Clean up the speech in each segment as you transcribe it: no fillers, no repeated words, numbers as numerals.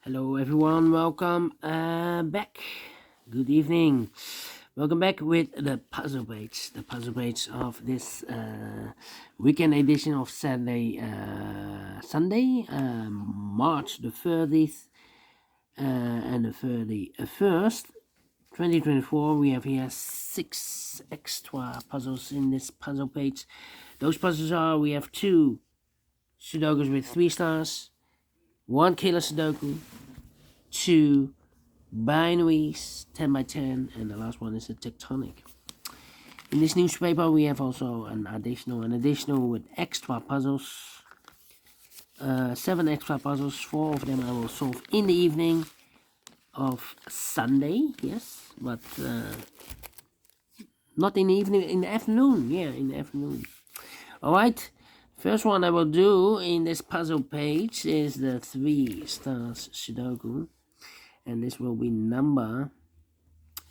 Hello everyone, welcome back. Good evening. Welcome back with the puzzle page of this weekend edition of Sunday, March the 30th and the 31st, 2024. We have here 6 extra puzzles in this puzzle page. Those puzzles are, we have 2 Sudokus with 3 stars, 1 killer Sudoku, 2 binaries 10 by 10, and the last one is a tectonic. In this newspaper we have also an additional with extra puzzles, 7 extra puzzles. 4 of them I will solve in the evening of Sunday, yes, but not in the evening, in the afternoon. Yeah, in the afternoon. Alright, first one I will do in this puzzle page is the 3 Stars Sudoku, and this will be number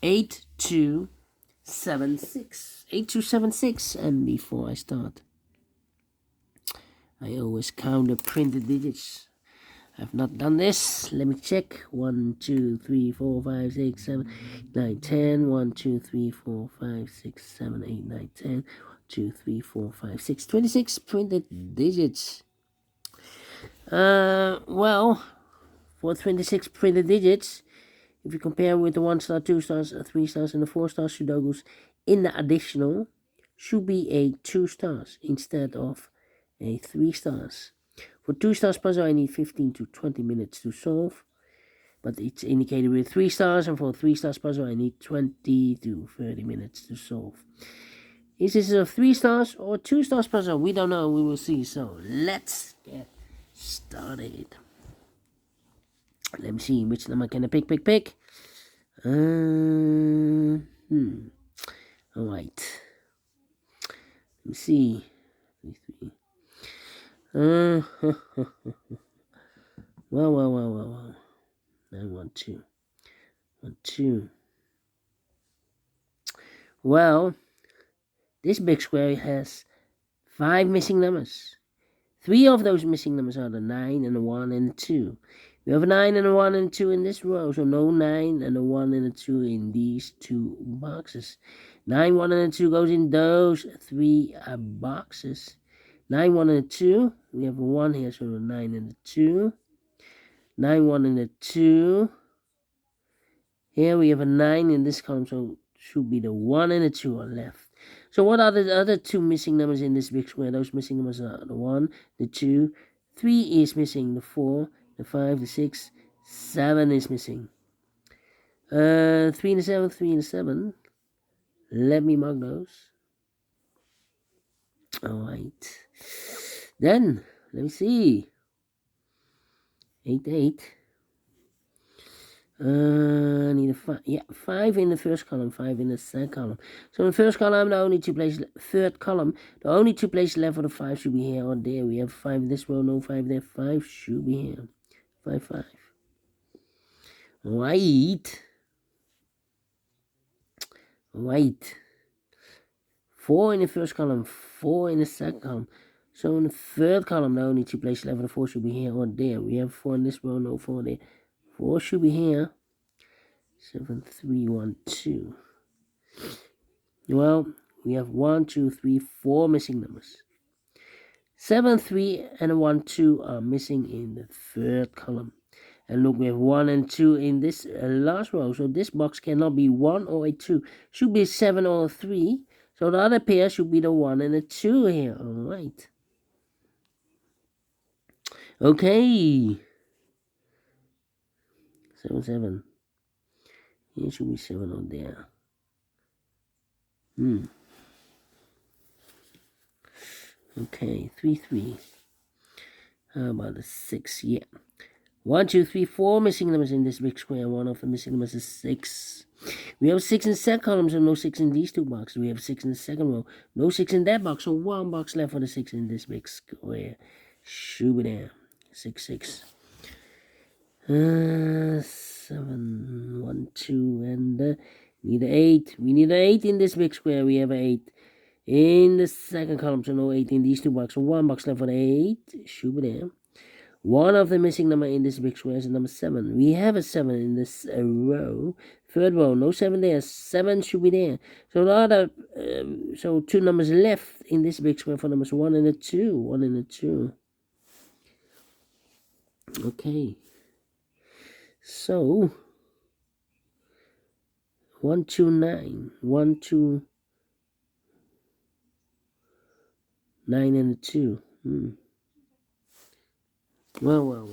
8276. 8276. And before I start, I always count the printed digits. I've not done this. Let me check. 1, 2, 3, 4, 5, 6, 7, 9, 10. 1, 2, 3, 4, 5, 6, 7, 8, 9, 10. 1, 2, 3, 4, 5, 6. 26 printed digits. Well, for 26 printed digits, if you compare with the 1 star, 2 stars, 3 stars, and the 4 star Sudokus in the additional, should be a 2 stars instead of a 3 stars. For 2 stars puzzle, I need 15 to 20 minutes to solve, but it's indicated with 3 stars, and for 3 stars puzzle, I need 20 to 30 minutes to solve. Is this a 3 stars or 2 stars puzzle? We don't know. We will see. So let's get started. Let me see which number can I pick. Alright. Let me see. 3. Well. I want 2. Well, this big square has 5 missing numbers. 3 of those missing numbers are the 9 and the 1 and the 2. We have a 9 and a 1 and a 2 in this row, so no 9 and a 1 and a 2 in these 2 boxes. 9, 1 and a 2 goes in those 3 boxes. 9, 1 and a 2, we have a 1 here, so the 9 and the 2. 9, 1 and a 2. Here we have a 9 in this column, so should be the 1 and the 2 are left. So what are the other 2 missing numbers in this big square? Those missing numbers are the 1, the 2, 3 is missing, the 4, the 5, the 6, 7 is missing. 3 and the 7, 3 and the 7. Let me mark those. Alright. Then, let me see. 8. I need a 5. Yeah, 5 in the first column, 5 in the second column. So in the first column, the only 2 places, third column, the only 2 places left for the 5 should be here or there. We have 5 in this row, no 5 there. 5 should be here. 5. Right. 4 in the first column, 4 in the second column. So in the third column, the only 2 places left for the 4 should be here or there. We have 4 in this row, no 4 there. 4 should be here. 7, 3, 1, 2. Well, we have 1, 2, 3, 4 missing numbers. 7, 3, and 1, 2 are missing in the third column. And look, we have 1 and 2 in this last row. So this box cannot be 1 or a 2. Should be 7 or 3. So the other pair should be the 1 and the 2 here. Alright. Okay. 7. Here should be 7 on there. Okay, 3. How about the 6? Yeah. 1, 2, 3, 4 missing numbers in this big square. One of the missing numbers is 6. We have 6 in the second column, so no 6 in these 2 boxes. We have 6 in the second row, no 6 in that box. So 1 box left for the 6 in this big square. Should be there. 6. 7, 1, 2, and need an 8. We need an 8 in this big square. We have an 8 in the second column, so no 8 in these 2 boxes. So 1 box left for the 8. Should be there. One of the missing number in this big square is number 7. We have a 7 in this row. Third row, no 7 there. 7 should be there. So the other, so 2 numbers left in this big square for numbers 1 and a 2. 1 and a 2. Okay. So 1, 2, 9. 1, 2, 9 and a 2. Well.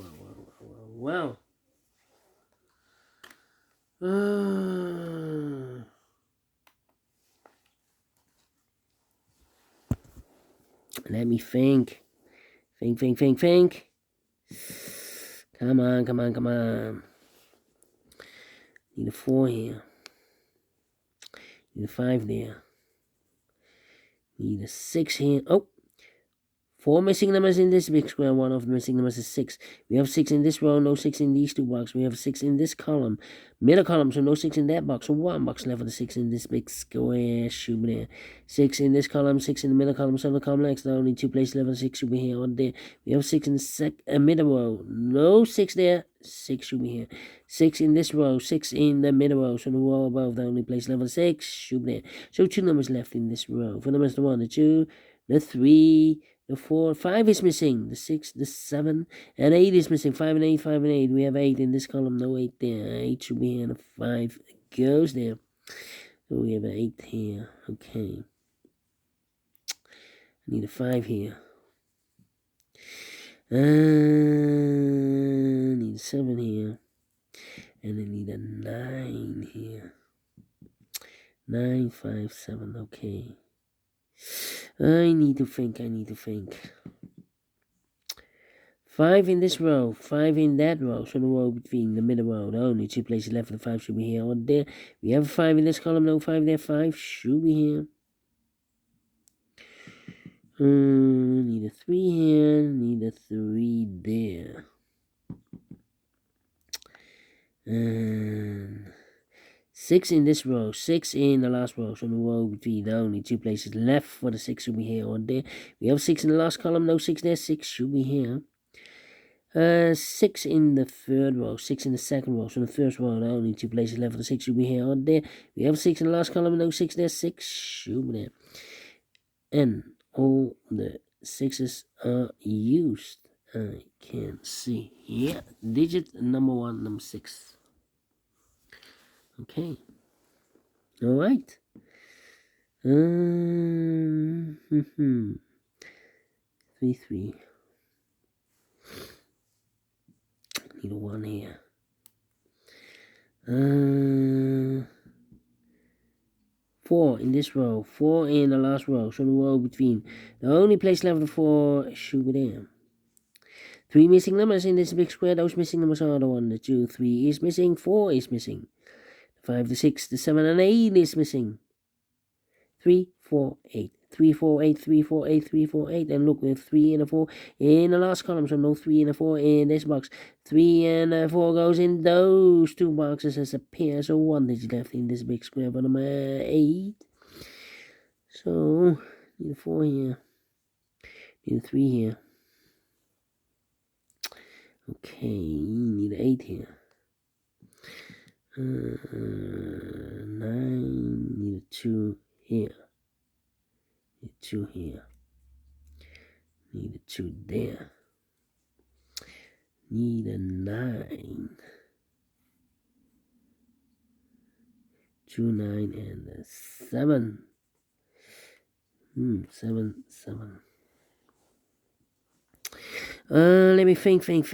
Let me think. Think. Come on. Need a 4 here. Need a 5 there. Need a 6 here. Oh! 4 missing numbers in this big square. One of the missing numbers is 6. We have 6 in this row, no 6 in these 2 boxes. We have 6 in this column. Middle column, so no 6 in that box. So 1 box left for the 6 in this big square. Should be there. 6 in this column, 6 in the middle column. So the column next, there are only 2 places left for the 6 should be here or there. We have 6 in the middle row. No 6 there. 6 should be here. 6 in this row, 6 in the middle row. So the row above, the only place left for the 6 should be there. So 2 numbers left in this row. For numbers the 1, the 2, the 3, the 4, 5 is missing. The 6, the 7, and 8 is missing. 5 and 8, 5 and 8. We have 8 in this column. No 8 there. 8 should be here. And a 5 goes there. So we have an 8 here. Okay. I need a 5 here. I need a 7 here. And I need a 9 here. 9, 5, 7. Okay. I need to think. 5 in this row, 5 in that row, so the row between the middle row, the only 2 places left for the 5 should be here or there. We have a 5 in this column, no 5 there, 5 should be here. Need a 3 here, need a 3 there. And 6 in this row, 6 in the last row, so the row between the only 2 places left for the 6 should be here or there. We have 6 in the last column, no 6 there, 6 should be here. 6 in the third row, 6 in the second row, so the first row, the only 2 places left for the 6 should be here or there. We have 6 in the last column, no 6 there, 6 should be there. And all the 6s are used. I can see here. Digit number 1, number 6. Okay. All right. 3, 3. Need a 1 here. 4 in this row. 4 in the last row. So the row between. The only place left for 4 should be there. 3 missing numbers in this big square. Those missing numbers are the 1, the 2, 3 is missing. 4 is missing. 5, the 6, the 7, and 8 is missing. 3, 4, 8. 3, 4, 8, 3, 4, 8, 3, 4, 8. And look, we have 3 and a 4 in the last column. So no 3 and a 4 in this box. 3 and a 4 goes in those 2 boxes as a pair. So 1 digit left in this big square for number 8. So, need a 4 here. Need a 3 here. Okay, need an 8 here. 9, need a 2 here. Need a 2 here. Need a 2 there. Need a 9. 2, 9, and a 7. 7. Let me think. Think.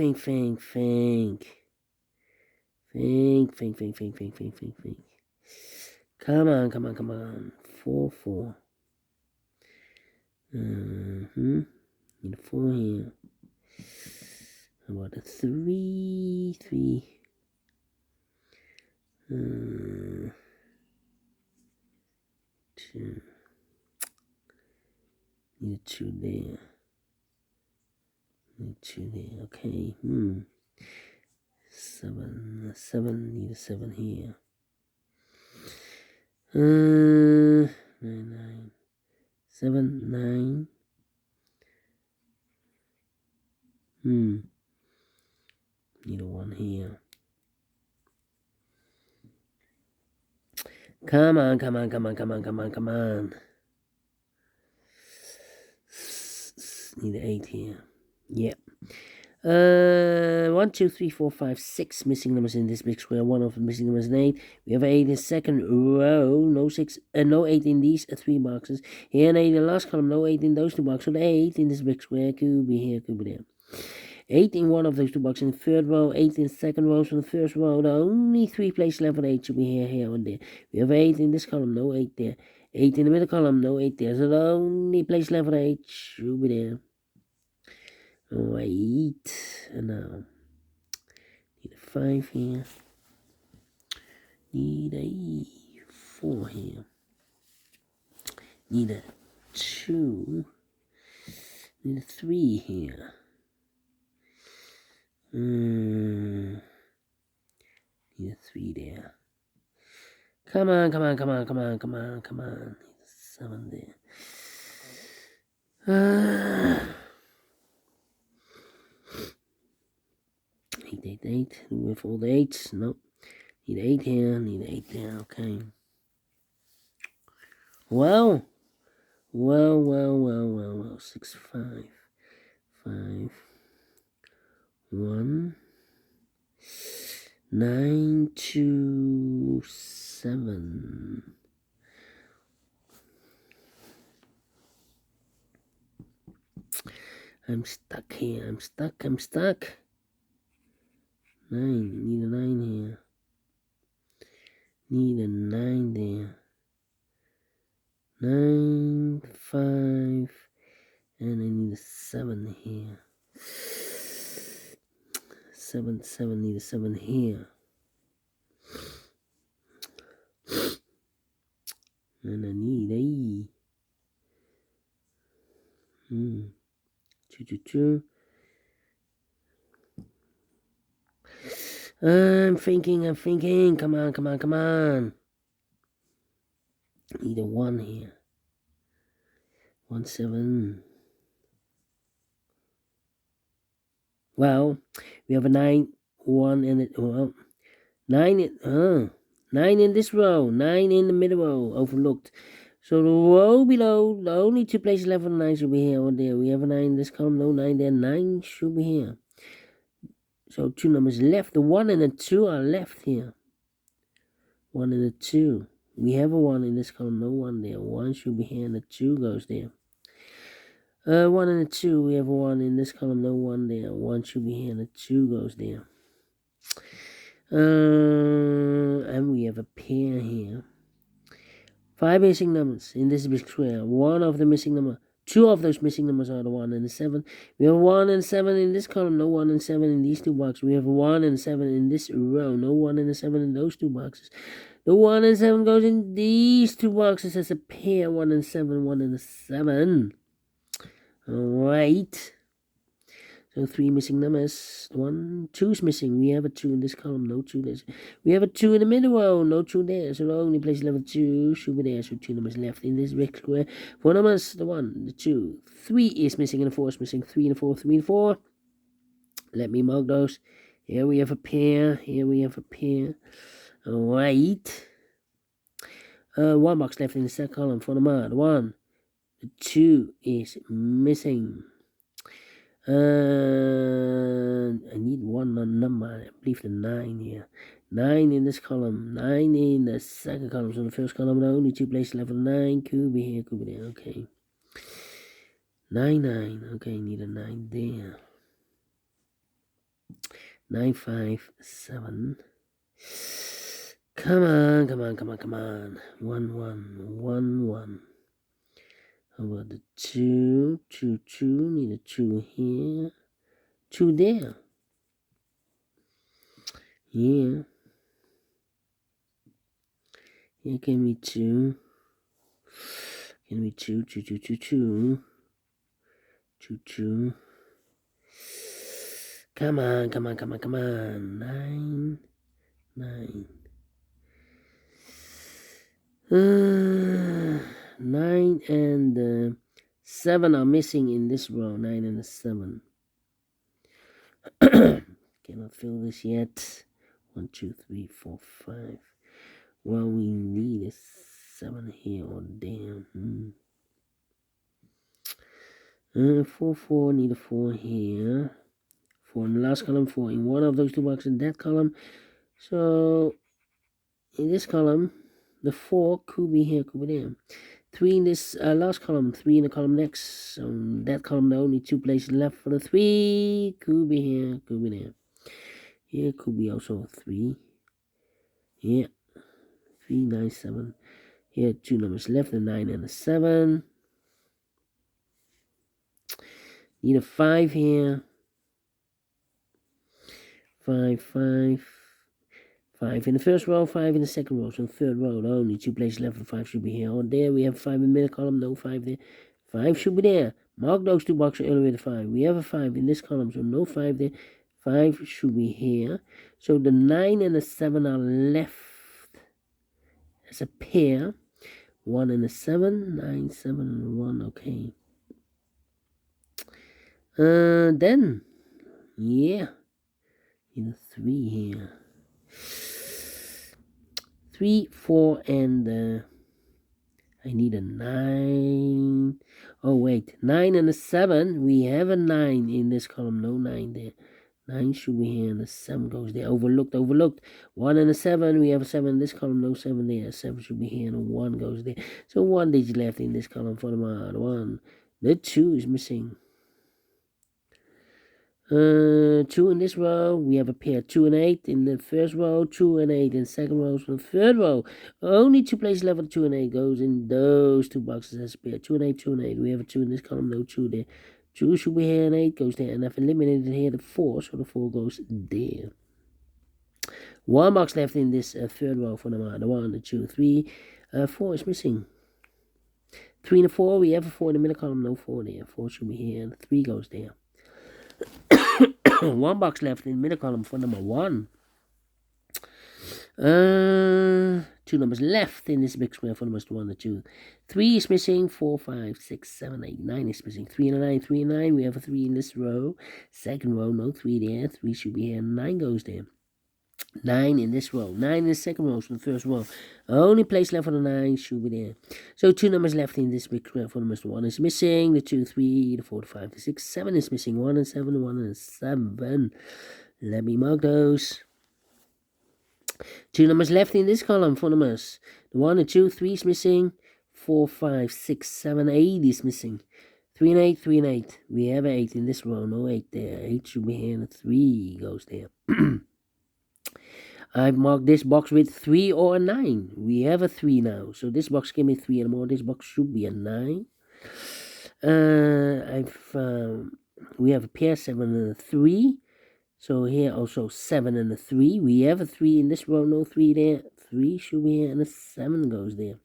Come on. 4. Need a 4 here. How about a 3? 2. Need a 2 there. Need a 2 there. Okay. 7. Need a 7 here. 9. 7, 9. Need a 1 here. Come on. Need an 8 here. Yep. 1, 2, 3, 4, 5, 6 missing numbers in this big square. One of the missing numbers is 8. We have 8 in the second row. No 6, no 8 in these 3 boxes. Here and 8 in the last column. No 8 in those 2 boxes. So the 8 in this big square could be here, could be there. 8 in one of those 2 boxes in the third row. 8 in the second row. So in the first row, the only 3 places left for 8 should be here, and there. We have 8 in this column. No 8 there. 8 in the middle column. No 8 there. So the only place left for 8 should be there. Right, and now need a 5 here, need a 4 here, need a 2, need a 3 here, need a 3 there. Come on, need a 7 there. 8 with all the 8s. Nope. Need 8 here, need 8 there. Okay. Well. 6, 5, 5, 1, 9, 2, 7. I'm stuck here. I'm stuck. 9, need a 9 here. Need a 9 there. 9, 5, and I need a 7 here. 7, need a 7 here. And I need a 2, 2, 2. I'm thinking. Come on. Need a 1 here. 1, 7. Well, we have a 9, 1, and it. Well, 9. 9 in this row. 9 in the middle row. Overlooked. So the row below, the only 2 places left for the 9 should be here or there. We have a 9 in this column. No 9 there. 9 should be here. So 2 numbers left. The 1 and the 2 are left here. 1 and the 2. We have a 1 in this column. No 1 there. 1 should be here and the 2 goes there. 1 and a 2. We have a 1 in this column. No 1 there. 1 should be here and the 2 goes there. And we have a pair here. 5 missing numbers in this big square. 1 of the missing number. 2 of those missing numbers are the 1 and the 7. We have 1 and 7 in this column. No 1 and 7 in these 2 boxes. We have 1 and 7 in this row. No 1 and 7 in those 2 boxes. The 1 and 7 goes in these 2 boxes as a pair. 1 and 7, 1 and 7. Alright. So 3 missing numbers. 1, 2 is missing. We have a 2 in this column. No 2 there. We have a 2 in the middle row. No 2 there. So the only place left with 2 should be there. So 2 numbers left in this big square. 4 numbers. The 1, the 2. 3 is missing and the 4 is missing. 3 and the 4. 3 and 4. Let me mark those. Here we have a pair. Alright. 1 box left in the second column for the mud. 1. The 2 is missing. I need 1 number. I believe the 9 here. 9 in this column. 9 in the second column. So the first column, the only 2 places left for 9. Could be here, could be there. Okay. 9. Okay, need a 9 there. 9, 5, 7. Come on. 1. How about the 2? 2. Need a 2 here. 2 there. Here can be 2. Can be 2. 2. Come on. 9. 9 and 7 are missing in this row. 9 and 7. Cannot fill this yet. 1, 2, 3, 4, 5. Well, we need a 7 here. Oh, damn. 4, 4. Need a 4 here. 4 in the last column. 4 in one of those two boxes in that column. So, in this column, the 4 could be here, could be there. 3 in this last column, 3 in the column next. So in that column, there are only 2 places left for the 3. Could be here, could be there. Here could be also a 3. Here, 3, 9, 7. Here, 2 numbers left, a 9 and a 7. Need a 5 here. 5, 5. 5 in the first row, 5 in the second row. So in the third row, there are only 2 places left, and 5 should be here. Oh, there we have 5 in the middle column, no 5 there. 5 should be there. Mark those 2 boxes earlier with a 5. We have a 5 in this column, so no 5 there. 5 should be here. So the 9 and the 7 are left as a pair. 1 and a 7. 9, 7, and 1. Okay. Then, yeah. Need a 3 here. 3, 4, and I need a 9. Oh, wait. 9 and a 7. We have a 9 in this column. No 9 there. 9 should be here, and the 7 goes there. Overlooked. 1 and a 7. We have a 7 in this column. No 7 there. 7 should be here, and a 1 goes there. So 1 digit left in this column for the mod. 1. The 2 is missing. 2 in this row. We have a pair 2 and 8 in the first row, 2 and 8 in the second row. So the third row, only 2 places left for 2 and 8 goes in those 2 boxes as a pair. 2 and 8, 2 and 8. We have a 2 in this column, no 2 there. 2 should be here and 8 goes there. And I've eliminated here the 4, so the 4 goes there. 1 box left in this third row for the 1, the 2, 3. 4 is missing. 3 and a 4. We have a 4 in the middle column, no 4 there. 4 should be here, and the 3 goes there. 1 box left in the middle column for number 1. 2 numbers left in this big square for numbers 1 and 2. 3 is missing. 4, 5, 6, 7, 8, 9 is missing. 3 and a 9, 3 and 9. We have a 3 in this row. Second row, no 3 there. 3 should be here. 9 goes there. 9 in this row. 9 in the second row, so the first row. Only place left for the 9 should be there. So 2 numbers left in this big square for numbers 1 is missing. The 2, 3, the 4, the 5, the 6, 7 is missing. 1 and 7, 1 and 7. Let me mark those. 2 numbers left in this column for numbers. The 1 and 2, 3 is missing. 4, 5, 6, 7, 8 is missing. 3 and 8, 3 and 8. We have 8 in this row, no 8 there. 8 should be here, and 3 goes there. I've marked this box with 3 or a 9. We have a 3 now. So this box gave me 3 and more. This box should be a 9. We have a pair 7 and a 3. So here also 7 and a 3. We have a 3 in this row, no 3 there. 3 should be here, and a 7 goes there.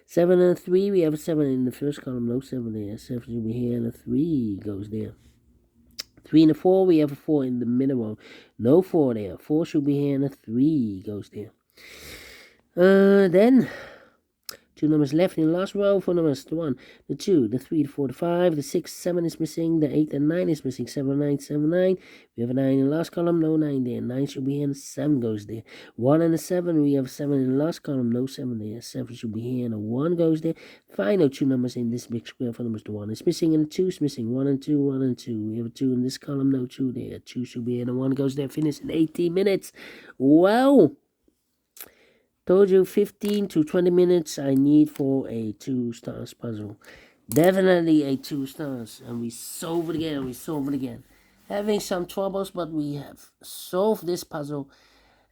7 and a 3. We have a 7 in the first column, no 7 there. 7 should be here, and a 3 goes there. 3 and a 4, we have a 4 in the middle row. No 4 there. 4 should be here, and a 3 goes there. Then 2 numbers left in the last row for numbers. The 1, the 2, the 3, the 4, the 5, the 6, 7 is missing. The 8 and 9 is missing. 7, 9, 7, 9. We have a 9 in the last column, no 9 there. 9 should be here, and a 7 goes there. 1 and a 7, we have 7 in the last column, no 7 there. 7 should be here, and a 1 goes there. Final 2 numbers in this big square for numbers. The 1 is missing, and the 2 is missing. 1 and 2, 1 and 2. We have a 2 in this column, no 2 there. 2 should be here, and a 1 goes there. Finish in 18 minutes. Wow! Told you 15 to 20 minutes I need for a 2 stars puzzle. Definitely a 2 stars. And we solve it again. Having some troubles, but we have solved this puzzle.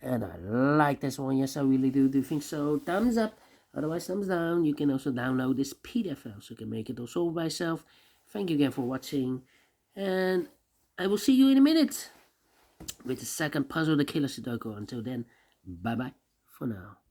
And I like this one. Yes, I really do. Do you think so? Thumbs up. Otherwise, thumbs down. You can also download this PDF file so you can make it all solve by yourself. Thank you again for watching. And I will see you in a minute with the second puzzle, the Killer Sudoku. Until then, bye-bye for now.